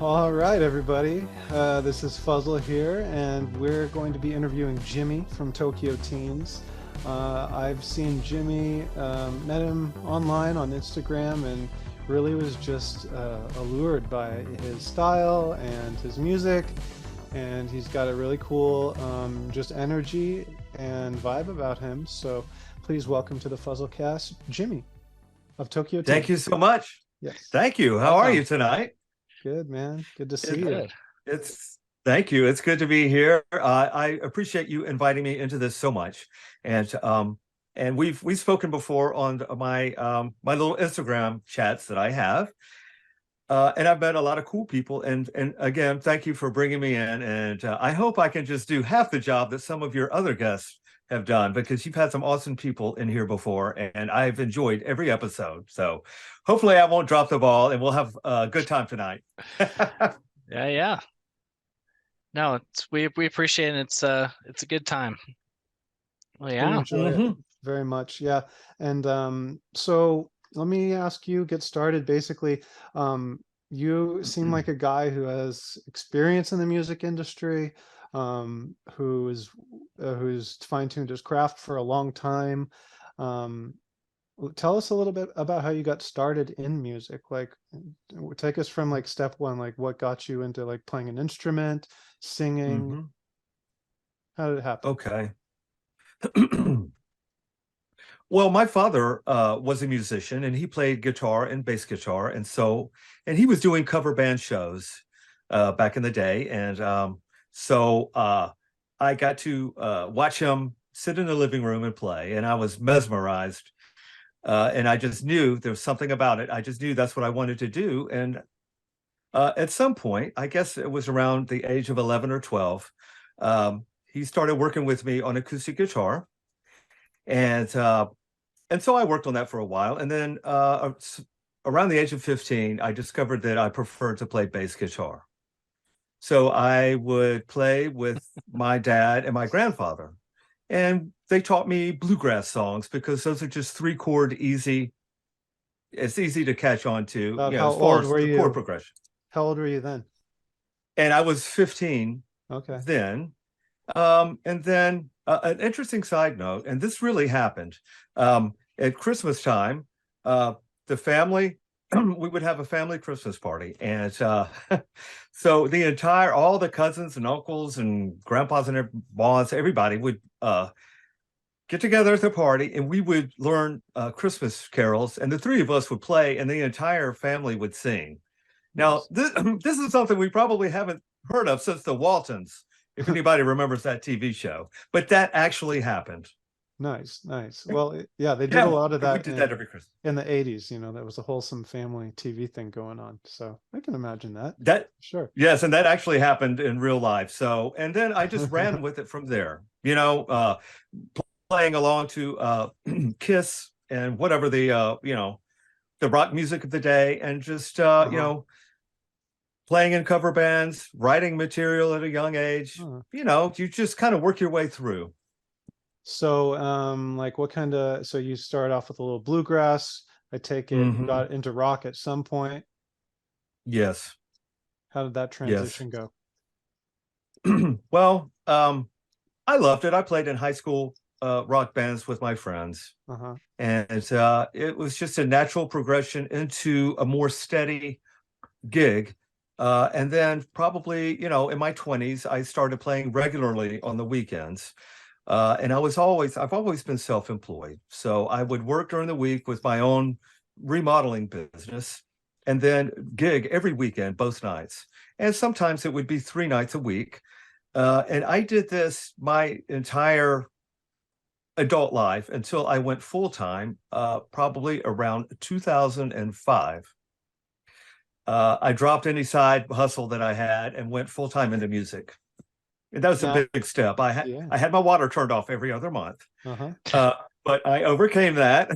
All right, everybody. This is Fuzzle here, and we're going to be interviewing Jimmi from Tokyo Teens. I've seen Jimmi, met him online on Instagram, and really was just allured by his style and his music. And he's got a really cool just energy and vibe about him. So please welcome to the Fuzzlecast, Jimmi of Tokyo Teens. Thank you so much. Yes. Thank you. How are you tonight? Good, man. Good to see you. Thank you. It's good to be here. I appreciate you inviting me into this so much, and we've spoken before on my my little Instagram chats that I have, and I've met a lot of cool people. And again, thank you for bringing me in. And I hope I can just do half the job that some of your other guests have done, because you've had some awesome people in here before, and I've enjoyed every episode. So hopefully I won't drop the ball, and we'll have a good time tonight. Yeah. No, we appreciate it. It's a good time. Well, yeah. We enjoy it very much. Yeah. And so let me ask you, get started. Basically, you seem like a guy who has experience in the music industry, who's fine-tuned his craft for a long time. Tell us a little bit about how you got started in music. Like, take us from like step one, like what got you into like playing an instrument, singing. How did it happen? Okay. Well, my father was a musician, and he played guitar and bass guitar, and he was doing cover band shows back in the day, and so I got to watch him sit in the living room and play, and I was mesmerized, and I just knew there was something about it. I just knew that's what I wanted to do, and at some point, I guess it was around the age of 11 or 12, he started working with me on acoustic guitar, and so I worked on that for a while, and then around the age of 15, I discovered that I preferred to play bass guitar. So I would play with my dad and my grandfather, and they taught me bluegrass songs, because those are just 3-chord easy. It's easy to catch on to, How as far old as were the you? chord progression. How old were you then? And I was 15 then. And then an interesting side note, and this really happened at Christmas time, the family, we would have a family Christmas party. And so all the cousins and uncles and grandpas and moms, everybody would get together at the party, and we would learn Christmas carols, and the three of us would play, and the entire family would sing. Now, this is something we probably haven't heard of since the Waltons, if anybody remembers that TV show, but that actually happened. Nice. Well, yeah, they did a lot of that. We did that every Christmas in the 80s. That was a wholesome family TV thing going on. So I can imagine that. Sure. Yes, and that actually happened in real life. So, and then I just ran with it from there. Playing along to Kiss and whatever the rock music of the day, and just playing in cover bands, writing material at a young age. You just kind of work your way through. So like what kind of, so you start off with a little bluegrass, I take it. You got into rock at some point. Yes. How did that transition go? Well, I loved it. I played in high school rock bands with my friends, and it was just a natural progression into a more steady gig. And then probably, in my 20s, I started playing regularly on the weekends. And I've always been self-employed. So I would work during the week with my own remodeling business, and then gig every weekend, both nights. And sometimes it would be 3 nights a week. And I did this my entire adult life until I went full-time, probably around 2005. I dropped any side hustle that I had and went full-time into music. And that was a big step. I had my water turned off every other month, but I overcame that.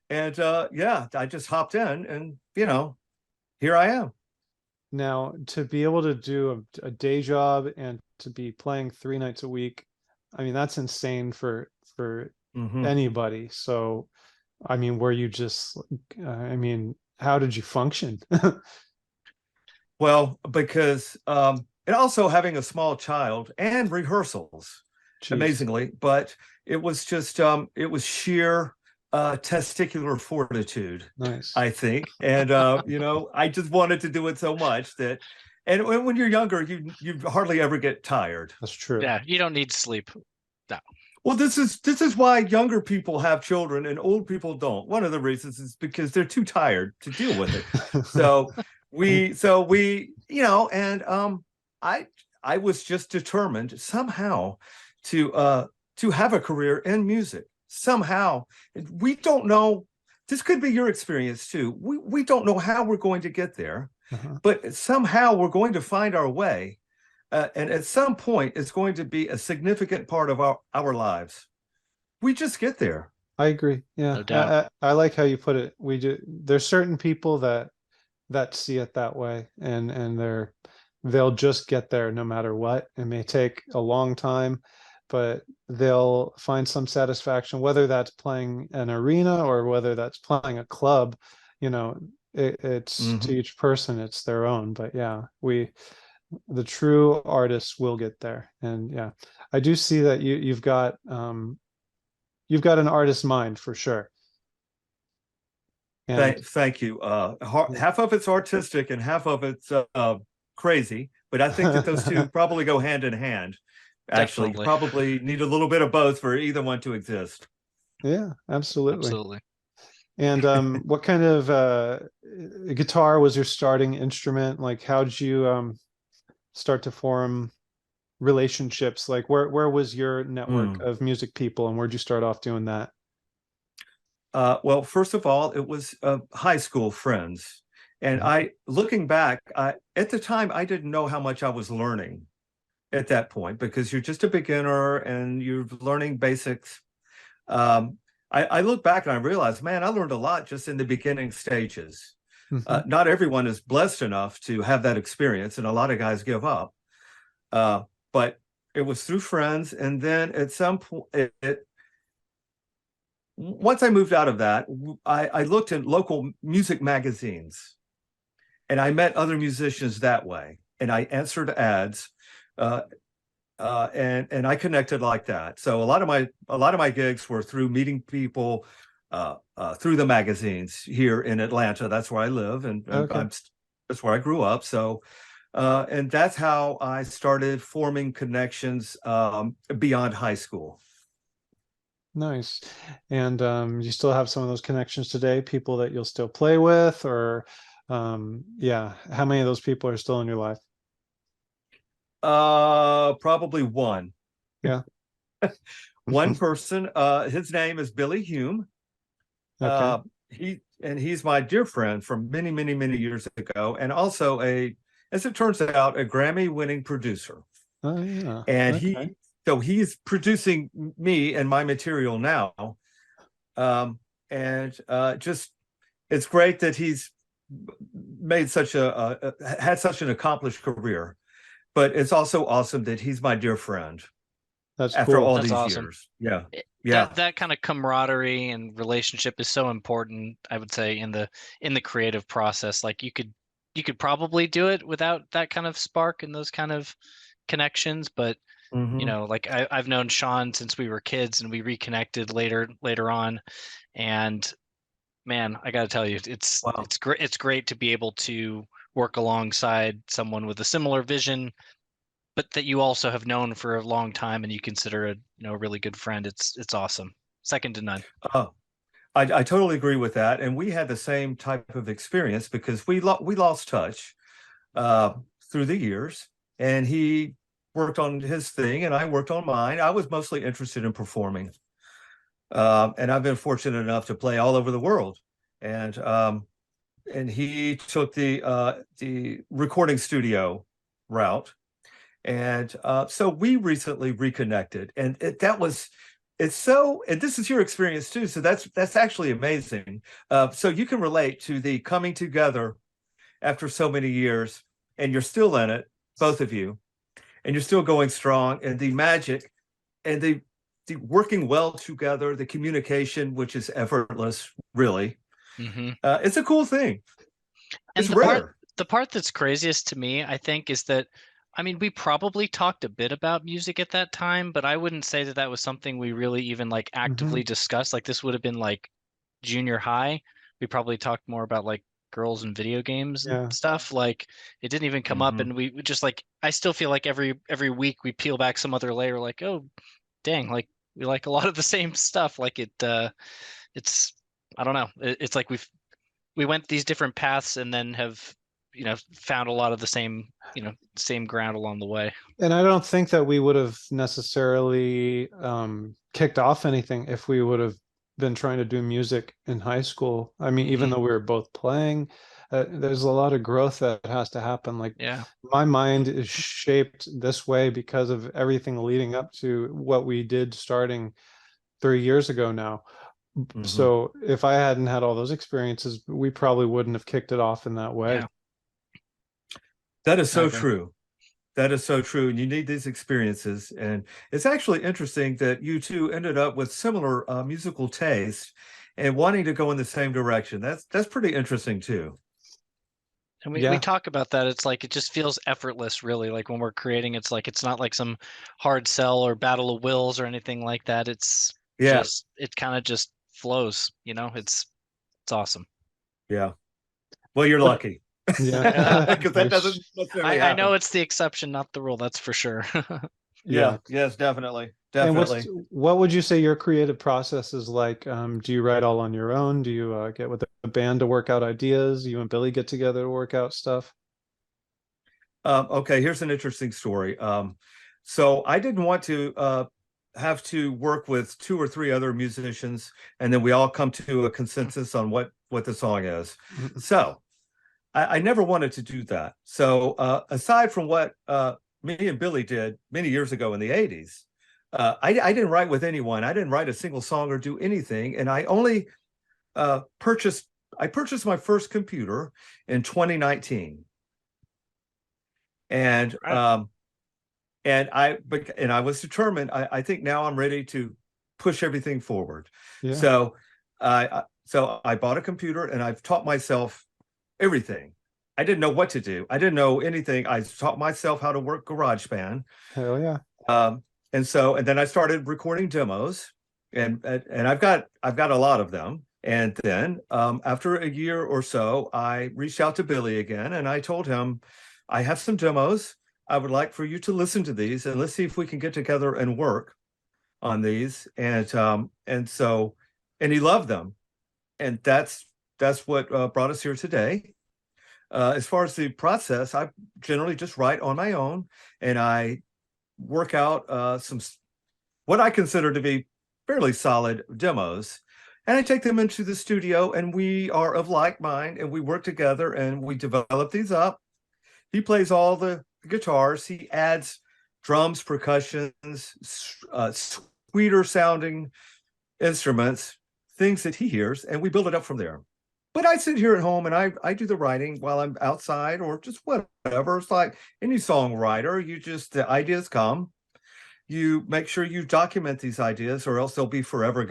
And I just hopped in, and here I am. Now, to be able to do a day job and to be playing 3 nights a week, I mean, that's insane for anybody. So, I mean, were you just, how did you function? Well, because and also having a small child and rehearsals, Jeez. amazingly, but it was just it was sheer testicular fortitude, Nice. I think. And you know, I just wanted to do it so much that, and when you're younger, you hardly ever get tired. That's true. Yeah, you don't need sleep. No. Well, this is why younger people have children and old people don't. One of the reasons is because they're too tired to deal with it. So we, you know, and I was just determined somehow to have a career in music. Somehow. We don't know, this could be your experience too. We don't know how we're going to get there, but somehow we're going to find our way. And at some point, it's going to be a significant part of our lives. We just get there. I agree. Yeah, No doubt. I like how you put it. We do. There's certain people that see it that way, and they'll just get there no matter what. It may take a long time, but they'll find some satisfaction, whether that's playing an arena or whether that's playing a club. You know, it's to each person, it's their own. But yeah, the true artists will get there. And yeah, I do see that you've got an artist mind for sure. And thank you. Half of it's artistic and half of it's crazy, but I think that those two probably go hand in hand. Actually, you probably need a little bit of both for either one to exist. Yeah, absolutely. Absolutely. And what kind of guitar was your starting instrument? Like, how did you start to form relationships? Like, where was your network of music people, and where'd you start off doing that? Well, first of all, it was high school friends. And looking back, at the time, I didn't know how much I was learning at that point because you're just a beginner and you're learning basics. I look back and I realized, man, I learned a lot just in the beginning stages. Not everyone is blessed enough to have that experience, and a lot of guys give up. But it was through friends, and then at some point, once I moved out of that, I looked at local music magazines, and I met other musicians that way, and I answered ads, and I connected like that. So a lot of my gigs were through meeting people through the magazines here in Atlanta. That's where I live, and that's where I grew up. So, and that's how I started forming connections beyond high school. Nice. And you still have some of those connections today, people that you'll still play with, or yeah, how many of those people are still in your life? Probably one. Yeah. One person. His name is Billy Hume. Okay. He's my dear friend from many, many, many years ago, and also as it turns out, a Grammy-winning producer. Oh yeah. And he's producing me and my material now. Just it's great that he's made had such an accomplished career, but it's also awesome that he's my dear friend. That's after cool. all That's these awesome. years. Yeah. That kind of camaraderie and relationship is so important, I would say, in the creative process. Like you could probably do it without that kind of spark and those kind of connections, but you know, like I've known Sean since we were kids, and we reconnected later on, and man, I got to tell you, it's great. It's great to be able to work alongside someone with a similar vision, but that you also have known for a long time and you consider a really good friend. It's awesome. Second to none. I totally agree with that. And we had the same type of experience because we lost touch through the years, and he worked on his thing and I worked on mine. I was mostly interested in performing. And I've been fortunate enough to play all over the world. And he took the recording studio route. And so we recently reconnected, and and this is your experience too. So that's actually amazing. So you can relate to the coming together after so many years, and you're still in it, both of you, and you're still going strong, and the magic and the working well together, the communication, which is effortless, really. It's a cool thing. And it's rare. The part that's craziest to me, I think, is that, I mean, we probably talked a bit about music at that time, but I wouldn't say that that was something we really even like actively discussed. Like this would have been like junior high. We probably talked more about like girls and video games and stuff. Like it didn't even come up, and we just like, I still feel like every week we peel back some other layer, like, oh dang, like we like a lot of the same stuff. Like it's, I don't know, it's like we went these different paths and then have, you know, found a lot of the same, you know, same ground along the way. And I don't think that we would have necessarily kicked off anything if we would have been trying to do music in high school. I mean, even though we were both playing, there's a lot of growth that has to happen. Like, my mind is shaped this way because of everything leading up to what we did starting 3 years ago now. So if I hadn't had all those experiences, we probably wouldn't have kicked it off in that way. That is so true. That is so true. And you need these experiences. And it's actually interesting that you two ended up with similar musical taste and wanting to go in the same direction. That's pretty interesting too. And we talk about that. It's like, it just feels effortless, really. Like when we're creating, it's like, it's not like some hard sell or battle of wills or anything like that. It's just, it kind of just flows, you know, it's awesome. Yeah. Well, you're lucky. Yeah. Because that doesn't necessarily I know it's the exception, not the rule. That's for sure. Yes, definitely. And what would you say your creative process is like? Do you write all on your own? Do you get with a band to work out ideas? You and Billy get together to work out stuff? Okay, here's an interesting story. So I didn't want to have to work with 2 or 3 other musicians, and then we all come to a consensus on what the song is. So I never wanted to do that. So aside from what me and Billy did many years ago in the 80s, I didn't write with anyone. I didn't write a single song or do anything. And I only purchased my first computer in 2019. And I was determined. I think now I'm ready to push everything forward. So I bought a computer and I've taught myself everything. I didn't know what to do. I didn't know anything. I taught myself how to work GarageBand. Hell yeah. And then I started recording demos, and I've got a lot of them. And then after a year or so, I reached out to Billy again and I told him, I have some demos. I would like for you to listen to these and let's see if we can get together and work on these. And he loved them. And that's what brought us here today. As far as the process, I generally just write on my own and I work out some what I consider to be fairly solid demos. And I take them into the studio and we are of like mind and we work together and we develop these up. He plays all the guitars. He adds drums, percussions, sweeter sounding instruments, things that he hears, and we build it up from there. But I sit here at home and I do the writing while I'm outside or just whatever. It's like any songwriter, the ideas come. You make sure you document these ideas or else they'll be forever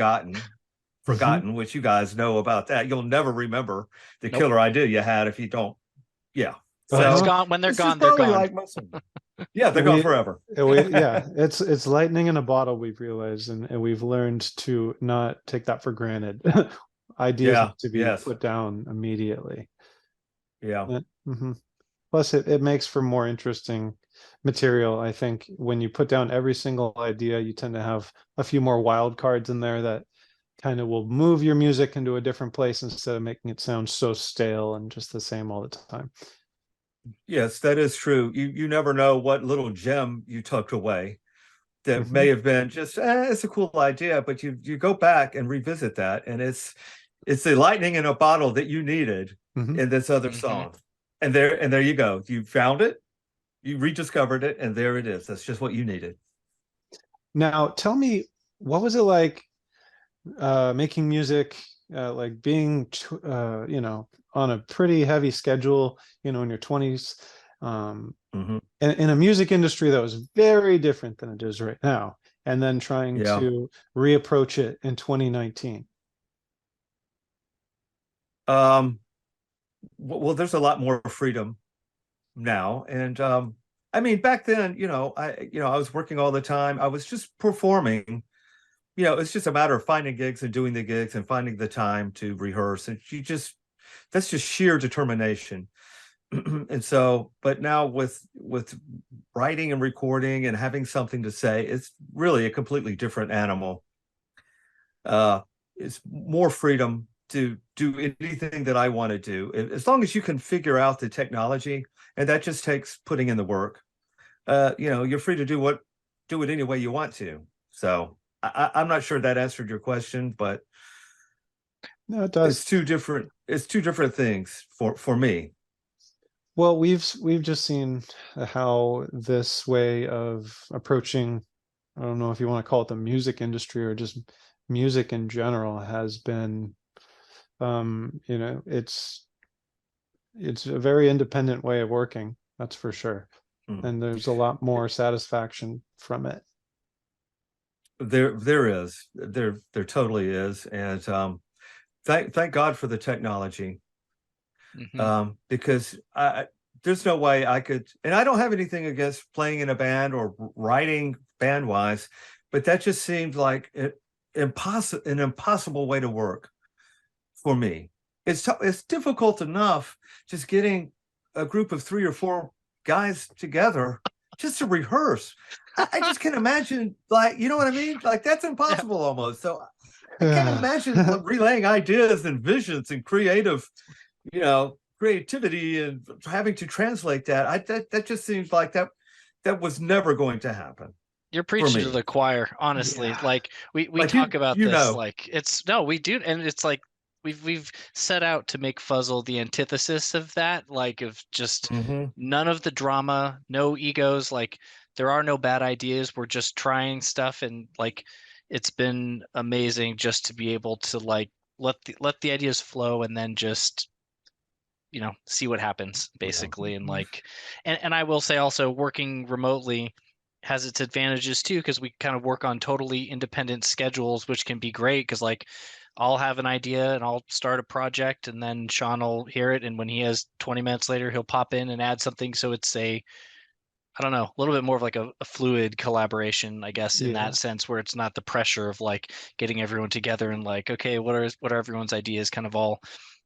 forgotten, which you guys know about that. You'll never remember the killer idea you had if you don't. Yeah. So when they're gone, they're gone. Like they're gone forever. It's lightning in a bottle, we've realized, and we've learned to not take that for granted. Ideas have to be put down immediately. Plus it makes for more interesting material. I think when you put down every single idea, you tend to have a few more wild cards in there that kind of will move your music into a different place instead of making it sound so stale and just the same all the time. Yes, that is true. You never know what little gem you tucked away that may have been just it's a cool idea, but you go back and revisit that, and it's the lightning in a bottle that you needed in this other song. And there you go. You found it, you rediscovered it, and there it is. That's just what you needed. Now, tell me, what was it like making music, like being, on a pretty heavy schedule, in your 20s, in a music industry that was very different than it is right now, and then trying to reapproach it in 2019? Well, there's a lot more freedom now, and I mean, back then, I was working all the time. I was just performing. It's just a matter of finding gigs and doing the gigs and finding the time to rehearse. And that's just sheer determination. And so, but now with writing and recording and having something to say, it's really a completely different animal. It's more freedom to do anything that I want to do, as long as you can figure out the technology, and that just takes putting in the work. You're free to do it any way you want to. So I'm not sure that answered your question, but no, it does. It's two different things for me. Well, we've just seen how this way of approaching, I don't know if you want to call it the music industry or just music in general, has been, it's a very independent way of working, that's for sure. And there's a lot more satisfaction from it. There totally is. And thank God for the technology. Because there's no way I could, and I don't have anything against playing in a band or writing band wise, but that just seemed like an impossible way to work for me. It's difficult enough just getting a group of 3 or 4 guys together just to rehearse. I just can't imagine, like, you know what I mean? Like, that's impossible almost. So I can't imagine relaying ideas and visions and creativity and having to translate that. That just seems like that was never going to happen. You're preaching to the choir, honestly. Yeah. Like we like talk about this, like we do, and it's like we've set out to make Fuzzle the antithesis of that, like of just none of the drama, no egos, like there are no bad ideas. We're just trying stuff, and like it's been amazing just to be able to like let the ideas flow and then just see what happens basically. And like and I will say also, working remotely has its advantages too, because we kind of work on totally independent schedules, which can be great because like I'll have an idea and I'll start a project and then Sean will hear it, and when he has 20 minutes later he'll pop in and add something. So it's I don't know, a little bit more of like a fluid collaboration, I guess, in that sense, where it's not the pressure of like getting everyone together and like, okay, what are everyone's ideas, kind of all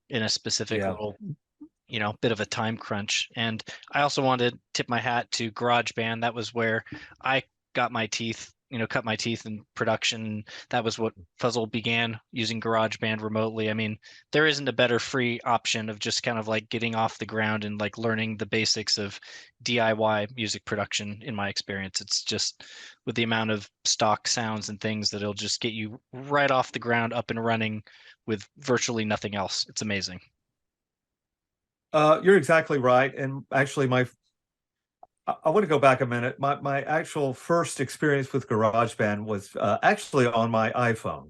in a specific little bit of a time crunch. And I also wanted to tip my hat to GarageBand. That was where I got my teeth, cut my teeth in production. That was what Fuzzle began, using GarageBand remotely. I mean, there isn't a better free option of just kind of like getting off the ground and like learning the basics of DIY music production. In my experience, it's just with the amount of stock sounds and things that it'll just get you right off the ground, up and running with virtually nothing else. It's amazing. You're exactly right. And actually, I want to go back a minute. My actual first experience with GarageBand was actually on my iPhone.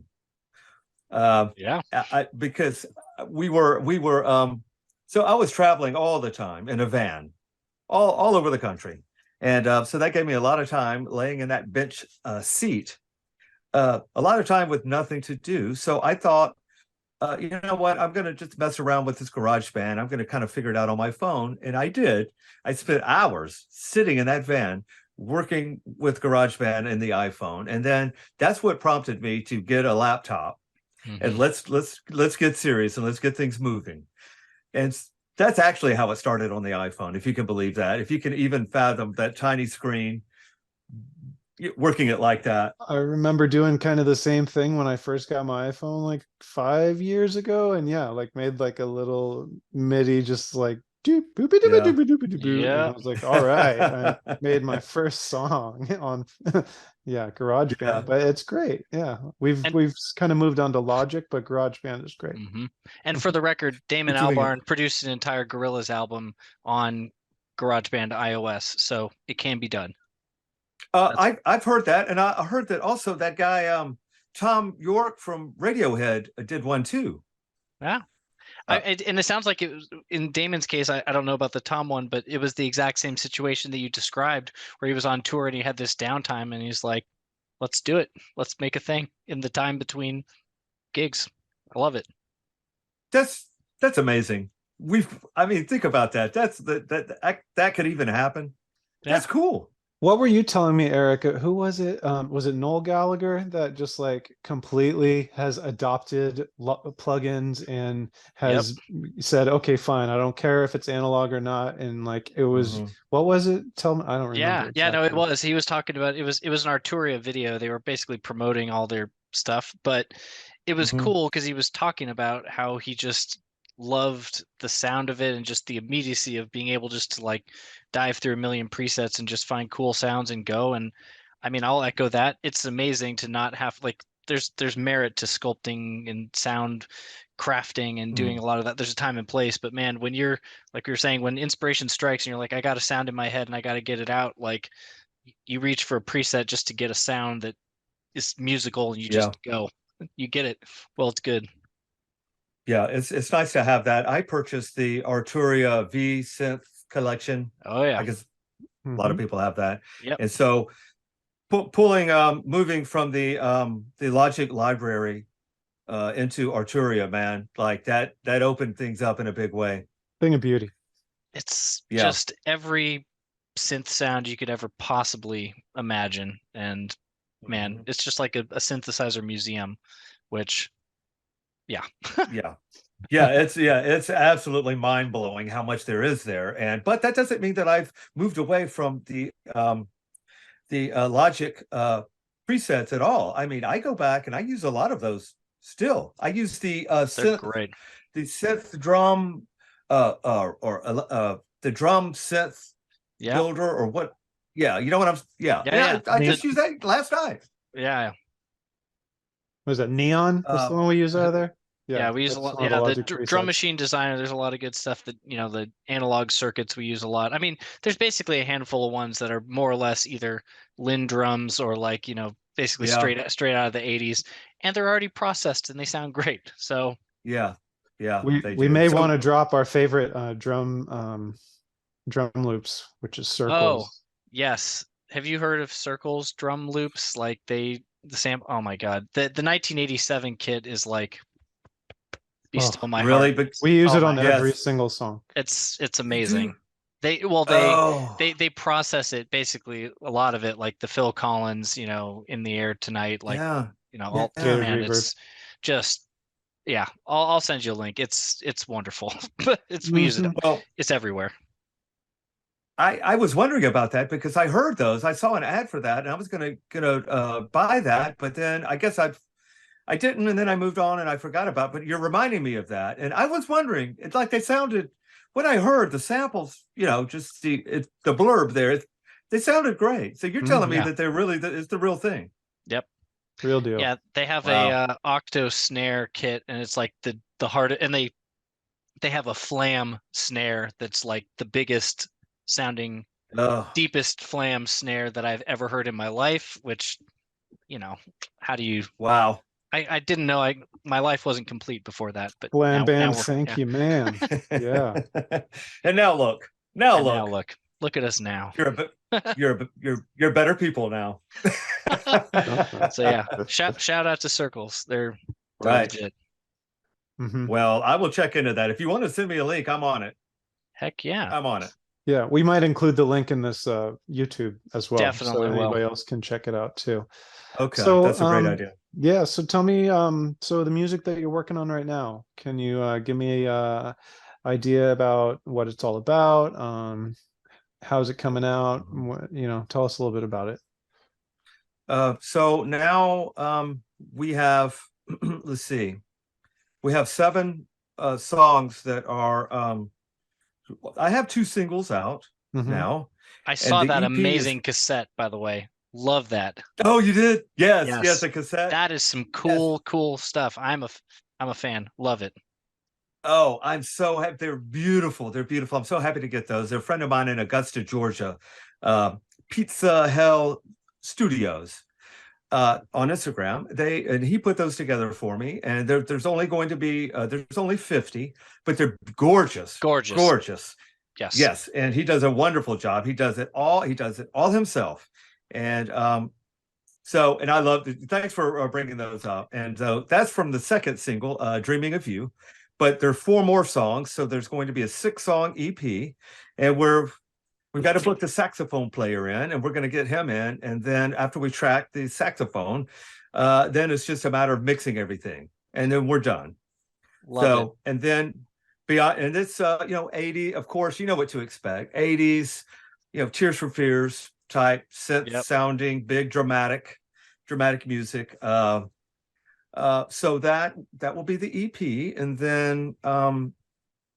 Because we were so I was traveling all the time in a van, all over the country, and so that gave me a lot of time laying in that bench seat, a lot of time with nothing to do. So I thought, you know what, I'm going to just mess around with this GarageBand. I'm going to kind of figure it out on my phone. And I did. I spent hours sitting in that van working with GarageBand and the iPhone. And then that's what prompted me to get a laptop. And let's get serious and let's get things moving. And that's actually how it started on the iPhone, if you can believe that. If you can even fathom that tiny screen, working it like that. I remember doing kind of the same thing when I first got my iPhone like 5 years ago, and like made like a little MIDI, just like doop boopy doopy doopy doopy doopy, and I was like, all right, I made my first song on GarageBand. But it's great. We've kind of moved on to Logic, but GarageBand is great. And for the record, Damon Albarn produced an entire Gorillaz album on GarageBand iOS, so it can be done. I've heard that, and I heard that also that guy Tom York from Radiohead did one too. Yeah, and it sounds like it was, in Damon's case, I don't know about the Tom one, but it was the exact same situation that you described, where he was on tour and he had this downtime, and he's like, "Let's do it. Let's make a thing in the time between gigs." I love it. That's amazing. I mean, think about that. That could even happen. Yeah. That's cool. What were you telling me, Erica? Who was it? Was it Noel Gallagher that just like completely has adopted plugins and has said, okay, fine, I don't care if it's analog or not. And like it was, what was it? Tell me, I don't remember. Yeah, no, it exactly. was. He was talking about it was an Arturia video. They were basically promoting all their stuff, but it was cool because he was talking about how he just loved the sound of it and just the immediacy of being able just to like dive through a million presets and just find cool sounds and go. And I mean, I'll echo that. It's amazing to not have like there's merit to sculpting and sound crafting and doing a lot of that. There's a time and place, but man, when you're like we were saying, when inspiration strikes and you're like, I got a sound in my head and I got to get it out, like you reach for a preset just to get a sound that is musical and you just go, you get it. Well, it's good. Yeah, it's nice to have that. I purchased the Arturia V synth collection. Oh yeah, I guess a lot of people have that. Yep. And so moving from the Logic library into Arturia, man, like that opened things up in a big way. Thing of beauty. It's just every synth sound you could ever possibly imagine. And man, it's just like a synthesizer museum, which yeah. It's absolutely mind-blowing how much there is there. But that doesn't mean that I've moved away from the Logic presets at all. I mean, I go back and I use a lot of those still. I use the synth drum or the drum synth builder or what. Yeah, you know what I just used that last night. Yeah. Was that Neon? That's the one we use out of there? Yeah, we use a lot. Yeah, the drum machine designer. There's a lot of good stuff that the analog circuits we use a lot. I mean, there's basically a handful of ones that are more or less either Lin drums or like basically straight out of the '80s, and they're already processed and they sound great. So we may want to drop our favorite drum loops, which is Circles. Oh yes, have you heard of Circles drum loops? Like the sample. Oh my god, the 1987 kit is like. Still my heart. But we use it on every single song. It's amazing. They process it basically, a lot of it, like the Phil Collins, In the Air Tonight, like man, it's just I'll send you a link. It's wonderful. We use it. It's everywhere. I was wondering about that because I heard those. I saw an ad for that and I was gonna buy that, but then I guess I didn't, and then I moved on and I forgot about it, but you're reminding me of that. And I was wondering, it's like they sounded, when I heard the samples, just the blurb there, they sounded great. So you're telling me that they're really, it's the real thing. Yep. Real deal. Yeah, they have a octo snare kit and it's like the hard, and they have a flam snare that's like the biggest sounding, deepest flam snare that I've ever heard in my life, which, how do you... Wow. I didn't know my life wasn't complete before that, but thank you, man. Yeah. And now look. Look at us now. You're better people now. So yeah, shout out to Circles. They're legit. Well, I will check into that. If you want to send me a link, I'm on it. Heck yeah. I'm on it. Yeah, we might include the link in this YouTube as well. Definitely, so anybody else can check it out too. Okay, so, that's a great idea. Yeah, so tell me, so the music that you're working on right now, can you give me a idea about what it's all about? How's it coming out? Tell us a little bit about it. So now we have, let's see, we have 7 songs that are, I have 2 singles out now. I saw that amazing cassette, by the way. Love that. Oh, you did? Yes, a cassette. That is some cool stuff. I'm a fan. Love it. Oh, I'm so happy. They're beautiful. I'm so happy to get those. They're a friend of mine in Augusta, Georgia, Pizza Hell Studios on Instagram. And he put those together for me. And there's only going to be there's only 50, but they're gorgeous. Yes, and he does a wonderful job. He does it all himself. And and I love it. Thanks for bringing those up. And so that's from the second single, Dreaming of You. but there are 4 more songs, so there's going to be a 6-song EP, and we've got to book the saxophone player in, and we're going to get him in, and then after we track the saxophone, then it's just a matter of mixing everything, and then we're done. Love it. And then beyond, and it's 80, of course, you know what to expect. 80s, Tears for Fears type synth sounding, big dramatic music. So that will be the EP, and then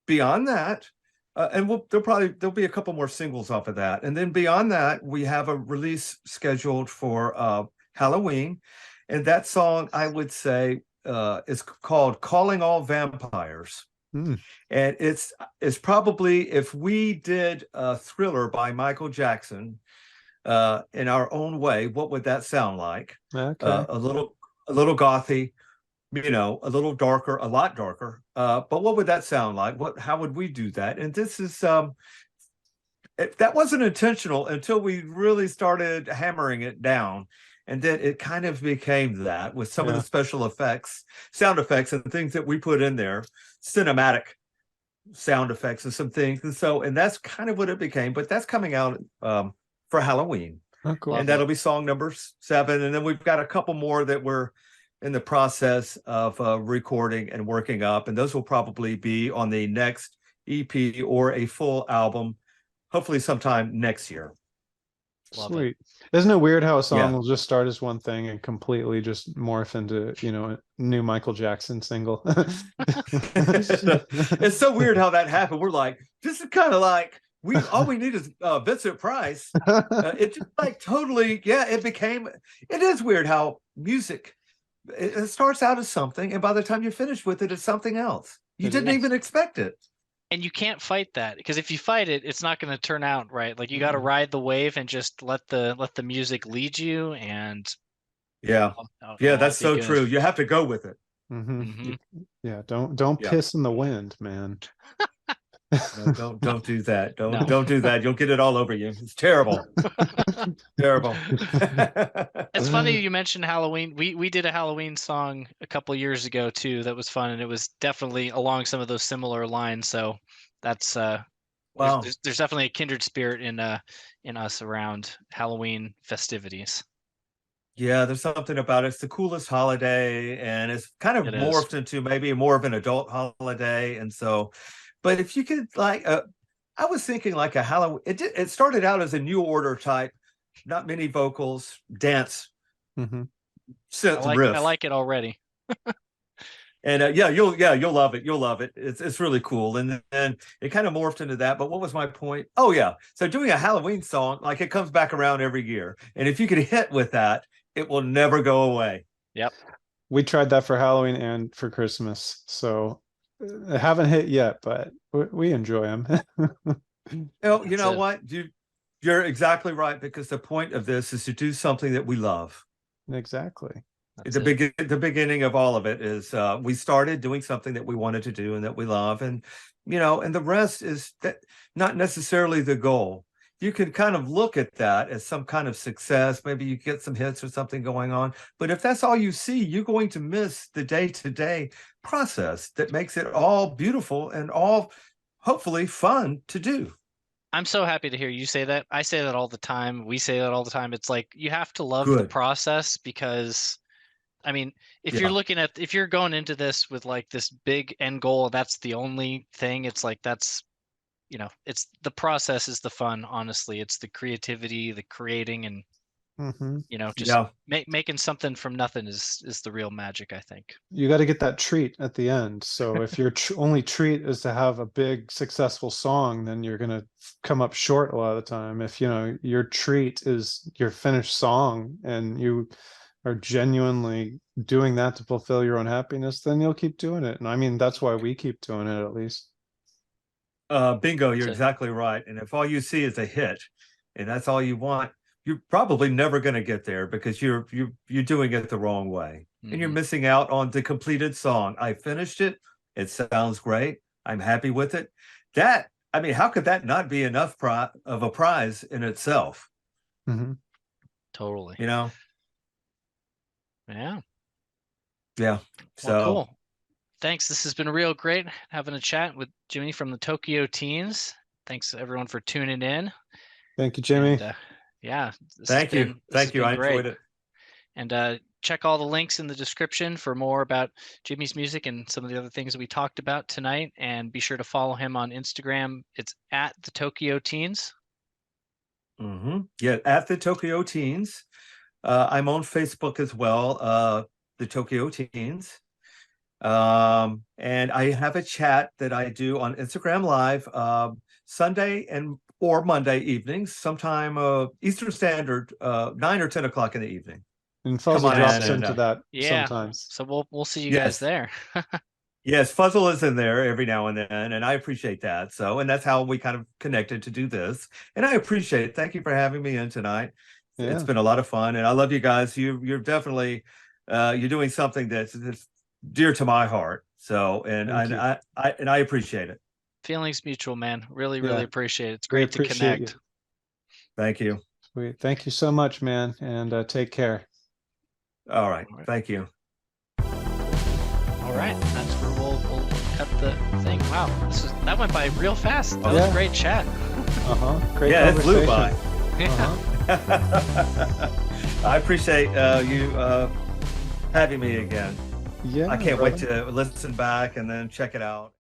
beyond that, and there'll be a couple more singles off of that, and then beyond that, we have a release scheduled for Halloween, and that song I would say is called "Calling All Vampires." And it's probably, if we did a Thriller by Michael Jackson in our own way, what would that sound like? Okay. A little gothy, a little darker, a lot darker. But what would that sound like? How would we do that? And this is that wasn't intentional until we really started hammering it down. And then it kind of became that with some of the special effects, sound effects, and things that we put in there, cinematic sound effects and some things. And that's kind of what it became. But that's coming out for Halloween. Oh, cool. And that'll be song number 7. And then we've got a couple more that we're in the process of recording and working up. And those will probably be on the next EP or a full album, hopefully sometime next year. Sweet. Isn't it weird how a song will just start as one thing and completely just morph into, a new Michael Jackson single? It's so weird how that happened. We're like, this is kind of like, all we need is Vincent Price. It just like totally, it is weird how music, it starts out as something, and by the time you're finished with it, it's something else. You didn't even expect it. And you can't fight that, because if you fight it, it's not going to turn out right. Like, you got to ride the wave and just let the music lead you. And that's so good. True. You have to go with it. Yeah, don't piss in the wind, man. No, don't do that. Don't do that. You'll get it all over you. It's terrible. Terrible. It's funny you mentioned Halloween. We did a Halloween song a couple years ago too. That was fun, and it was definitely along some of those similar lines. So that's wow. There's definitely a kindred spirit in us around Halloween festivities. Yeah, there's something about it. It's the coolest holiday, and it's kind of morphed into maybe more of an adult holiday, and so. But if you could, like, I was thinking like a Halloween. It started out as a New Order type, not many vocals, dance, synth riff. I like it already. And you'll love it. You'll love it. It's really cool. And then it kind of morphed into that. But what was my point? Oh yeah. So doing a Halloween song, like, it comes back around every year, and if you could hit with that, it will never go away. Yep. We tried that for Halloween and for Christmas. So. I haven't hit yet, but we enjoy them. You know what? You're exactly right, because the point of this is to do something that we love. Exactly. The beginning of all of it is we started doing something that we wanted to do and that we love, and and the rest is not necessarily the goal. You can kind of look at that as some kind of success. Maybe you get some hits or something going on. But if that's all you see, you're going to miss the day-to-day process that makes it all beautiful and all hopefully fun to do. I'm so happy to hear you say that. I say that all the time. We say that all the time. It's like, you have to love the process, because, I mean, if you're going into this with like this big end goal, that's the only thing. It's like, it's the process is the fun. Honestly, it's the creativity, the creating, and making something from nothing is the real magic, I think. You got to get that treat at the end. So if your only treat is to have a big successful song, then you're going to come up short a lot of the time. If your treat is your finished song and you are genuinely doing that to fulfill your own happiness, then you'll keep doing it. And I mean, that's why we keep doing it, at least. Bingo, you're exactly right. And if all you see is a hit and that's all you want, you're probably never going to get there, because you're doing it the wrong way. And you're missing out on the completed song. I finished it. It sounds great. I'm happy with it. How could that not be enough of a prize in itself? Totally. Yeah. So cool. thanks. This has been real great having a chat with Jimmy from the Tokyo Teens. Thanks everyone for tuning in. Thank you, Jimmy. And, yeah, Thank you. Thank you. I enjoyed it. And check all the links in the description for more about Jimmy's music and some of the other things that we talked about tonight. And be sure to follow him on Instagram. It's at the Tokyo Teens. Yeah, at the Tokyo Teens. I'm on Facebook as well, the Tokyo Teens. And I have a chat that I do on Instagram Live Sunday or Monday evenings, sometime Eastern Standard, 9 or 10 o'clock in the evening. And Fuzzle drops into that sometimes. So we'll see you guys there. Yes, Fuzzle is in there every now and then, and I appreciate that. So, and that's how we kind of connected to do this. And I appreciate it. Thank you for having me in tonight. Yeah. It's been a lot of fun, and I love you guys. You're definitely you're doing something that's dear to my heart. So, and I appreciate it. Feelings mutual, man. Really appreciate it. It's great to connect. Thank you. Sweet. Thank you so much, man, and take care. All right. Thank you. All right, that's where we'll cut the thing. Wow, that went by real fast. That was a great chat. Great. Yeah, it flew by. Yeah. I appreciate you having me again. Yeah, I can't wait to listen back and then check it out.